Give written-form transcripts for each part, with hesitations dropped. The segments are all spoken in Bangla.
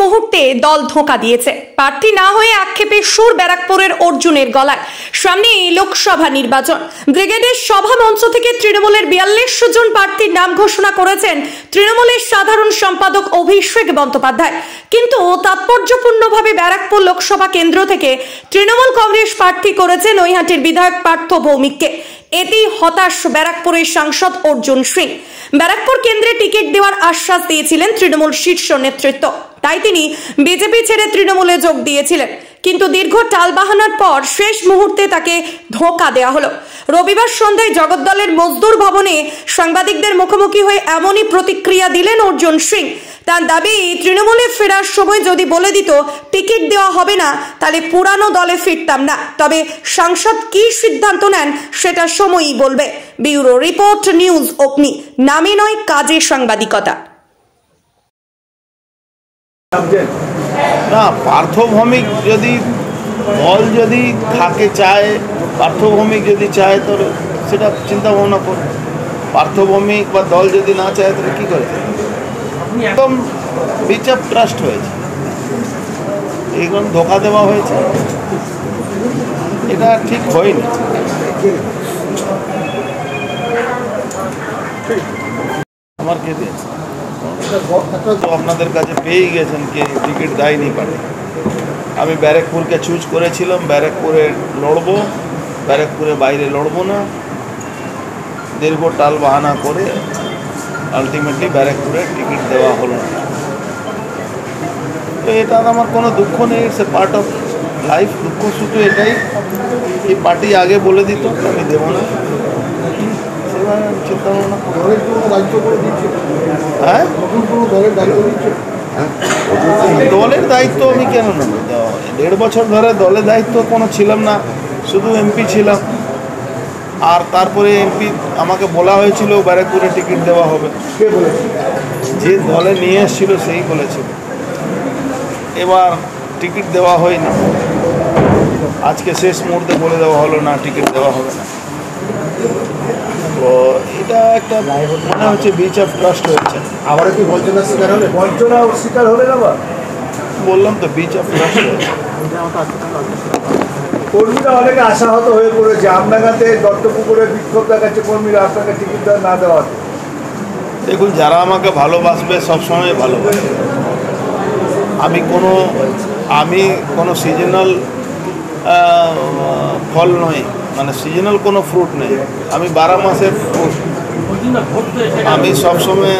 মুহূর্তে দল ধোঁকা দিয়েছে। প্রার্থী না হয়ে আক্ষেপে সুর ব্যারাকপুরের অর্জুনের গলায়। সামনে লোকসভা নির্বাচন। ব্রিগেডের সভা মঞ্চ থেকে তৃণমূলের 42 জন প্রার্থীর নাম ঘোষণা করেছেন তৃণমূলের সাধারণ সম্পাদক অভিষেক বন্দ্যোপাধ্যায়। কিন্তু তাৎপর্যপূর্ণভাবে ব্যারাকপুর লোকসভা কেন্দ্র থেকে তৃণমূল কংগ্রেস প্রার্থী করেছে নৈহাটির বিধায়ক পার্থ ভৌমিককে। এতেই হতাশ ব্যারাকপুরের সাংসদ অর্জুন সিং। ব্যারাকপুর কেন্দ্রে টিকিট দেওয়ার আশ্বাস দিয়েছিলেন তৃণমূল শীর্ষ নেতৃত্ব, তাই তিনি বিজেপি ছেড়ে তৃণমূলে যোগ দিয়েছিলেন। কিন্তু দীর্ঘ টালবাহানার পর শেষ মুহূর্তে তাকে ধোঁকা দেওয়া হলো। রবিবার সন্ধ্যায় জগদ্দলের মজদুর ভবনে সাংবাদিকদের মুখোমুখি হয়ে এমনই প্রতিক্রিয়া দিলেন অর্জুন সিং। তার দাবি, তৃণমূলে ফেরার সময় যদি বলে দিত টিকিট দেওয়া হবে না, তাহলে পুরানো দলে ফিরতাম না। তবে সাংসদ কি সিদ্ধান্ত নেন সেটা সময়ই বলবে। ব্যুরো রিপোর্ট, নিউজ অগ্নি। নামে নয়, কাজে সাংবাদিকতা। না, পার্থ ভৌমিক যদি দল যদি থাকে চায়, পার্থ ভৌমিক যদি চায় তো সেটা চিন্তা ভাবনা করবে। পার্থ ভৌমিক বা দল যদি না চায় তাহলে কী করে? একদম ব্রিচ অফ ট্রাস্ট হয়েছে, এইরকম ধোঁকা দেওয়া হয়েছে, এটা ঠিক হয়নি। আমার কে দিয়েছে? তো আপনাদের কাছে পেয়েই গেছেন কে টিকিট দেয়নি পারে। আমি ব্যারাকপুরকে চুজ করেছিলাম, ব্যারাকপুরে লড়বো, ব্যারাকপুরে বাইরে লড়বো না। দীর্ঘ টাল বাহানা করে আলটিমেটলি ব্যারাকপুরে টিকিট দেওয়া হলো না। তো এটা আমার কোনো দুঃখ নেই, it's a part of life. দুঃখ শুধু এটাই, এই পার্টি আগে বলে দিত আমি দেবো না, চিন্তা ভাবনা। হ্যাঁ, দলের দায়িত্ব আমি কেন নেব? 1.5 বছর ধরে দলের দায়িত্ব কোনো ছিলাম না, শুধু এমপি ছিলাম। আর তারপরে এমপি আমাকে বলা হয়েছিল ব্যারাকপুরে টিকিট দেওয়া হবে, যে দলে নিয়ে এসেছিল সেই বলেছিল। এবার টিকিট দেওয়া হয়নি, আজকে শেষ মুহূর্তে বলে দেওয়া হলো না টিকিট দেওয়া হবে না। তো এটা একটা মনে হচ্ছে ব্রিচ অফ ট্রাস্ট হয়েছে। আবার কি বঞ্চনার শিকার হলে? বঞ্চনা শিকার হলে না, বললাম তো ব্রিচ অফ ট্রাস্ট হয়েছে। কর্মীরা অনেকে আশাহত হয়ে পড়েছে, আমডাঙ্গাতে দত্তপুকুরে বিক্ষোভ দেখাচ্ছে কর্মীরা আপনাকে টিকিট না দেওয়ার। দেখুন, যারা আমাকে ভালোবাসবে সবসময় ভালোবাসবে। আমি কোনো সিজনাল ফল নই, মানে সিজনাল কোনো ফ্রুট নেই। আমি 12 মাসের ফ্রুট। আমি সবসময়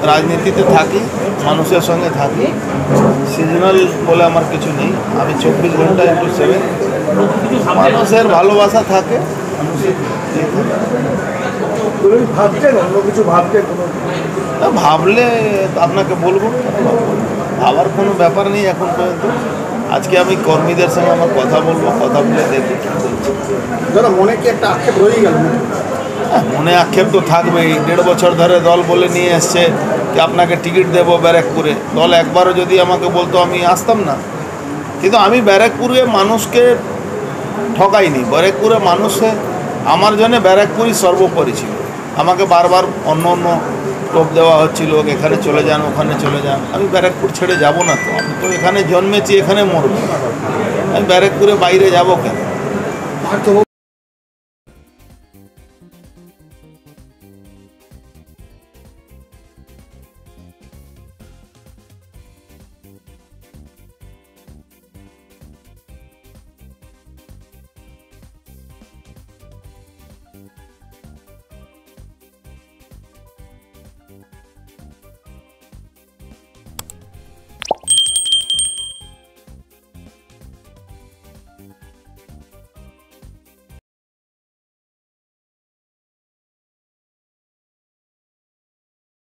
রাজনীতিতে থাকি, মানুষের সঙ্গে থাকি। সিজনাল বলে আমার কিছু নেই। আমি 24 ঘন্টা × 7। মানুষের ভালোবাসা থাকে, ভাবছেন অন্য কিছু ভাবছেন? ভাবলে আপনাকে বলবো, ভাবার কোনো ব্যাপার নেই এখন পর্যন্ত। আজকে আমি কর্মীদের সঙ্গে আমার কথা বলবো, কথা বলে দেখি দাদা মনে কি একটা আক্ষেপ রয়ে গেল? মনে আক্ষেপ তো থাকবেই। 1.5 বছর ধরে দল বলে নিয়ে এসছে কি আপনাকে টিকিট দেবো ব্যারাকপুরে। দল একবারও যদি আমাকে বলতো আমি আসতাম না। কিন্তু আমি ব্যারাকপুরে মানুষকে ঠকাইনি। ব্যারাকপুরে মানুষে আমার জন্য ব্যারাকপুরই সর্বোপরি ছিল। আমাকে বারবার অন্য টোপ দেওয়া হচ্ছিল, এখানে চলে যান, ওখানে চলে যান। আমি ব্যারাকপুর ছেড়ে যাব না তো। আমি তো এখানে জন্মেছি, এখানে মরব। আমি ব্যারাকপুরে বাইরে যাব কেন?